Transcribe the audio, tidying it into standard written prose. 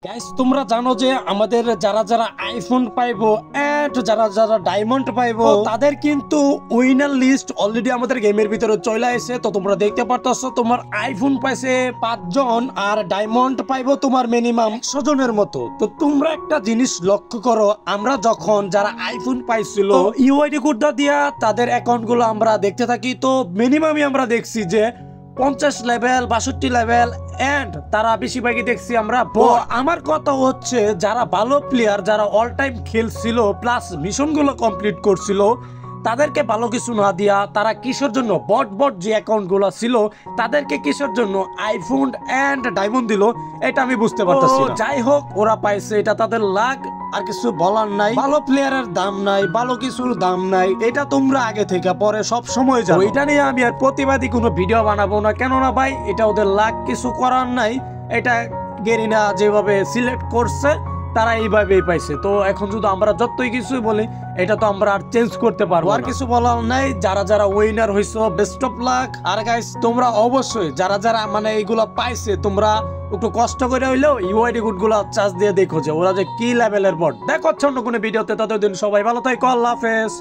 Guys তোমরা জানো যে আমাদের যারা যারা আইফোন পাইবো এন্ড যারা যারা ডায়মন্ড পাইবো তাদের কিন্তু উইনার লিস্ট অলরেডি আমাদের গেমের ভিতরে চলে আসে। তো তোমরা দেখতে পারতেছো তোমার আইফোন পাইছে 5 জন আর ডায়মন্ড পাইবো তোমার মিনিমাম 100 জনের মতো। তো তোমরা একটা জিনিস লক্ষ্য করো, আমরা যখন যারা আইফোন পাইছিল ইউআইডি কোডটা দিয়া তাদের অ্যাকাউন্ট গুলো আমরা দেখতে থাকি, তো মিনিমামই আমরা দেখছি যে 50 লেভেল 62 লেভেল এন্ড তারা বেশিরভাগই দেখছি আমরা। আমার কথা হচ্ছে যারা ভালো প্লেয়ার, যারা অল টাইম খেলছিল প্লাস মিশন গুলো কমপ্লিট করছিল, তাদেরকে ভালো কিছু না দিয়া তারা কিসের জন্য বট বট যে অ্যাকাউন্ট গুলো ছিল তাদেরকে কিসের জন্য আইফোন এন্ড ডায়মন্ড দিল, এটা আমি বুঝতে পারতেছি না। যাই হোক, ওরা পাইছে, এটা তাদের লাক, আর কিছু বলার নাই। ভালো প্লেয়ারের দাম নাই, ভালো কিছুর দাম নাই, এটা তোমরা আগে থেকে পরে সব সময় জানো। এটা নিয়ে আমি আর প্রতিবাদী কোনো ভিডিও বানাবো না, কেননা ভাই এটা ওদের লাক, কিছু করার নাই। এটা গেরিনা যেভাবে সিলেক্ট করছে তারা এইভাবেই পাইছে। তো এখন যদি আমরা যতই কিছু বলি এটা তো আমরা আর চেঞ্জ করতে পারবো, আর কিছু বলার নাই। যারা যারা উইনার হইছো বেস্ট অফ লাক। আর গাইস তোমরা অবশ্যই যারা যারা মানে এইগুলা পাইছে তোমরা একটু কষ্ট করে হইলেও ইউআইডি কোড গুলা চার্জ দিয়ে দেখো যে ওরা যে কি লেভেলের বট। দেখো অন্য কোনো ভিডিওতে, ততদিন সবাই ভালো থাকো, আল্লাহ হাফেজ।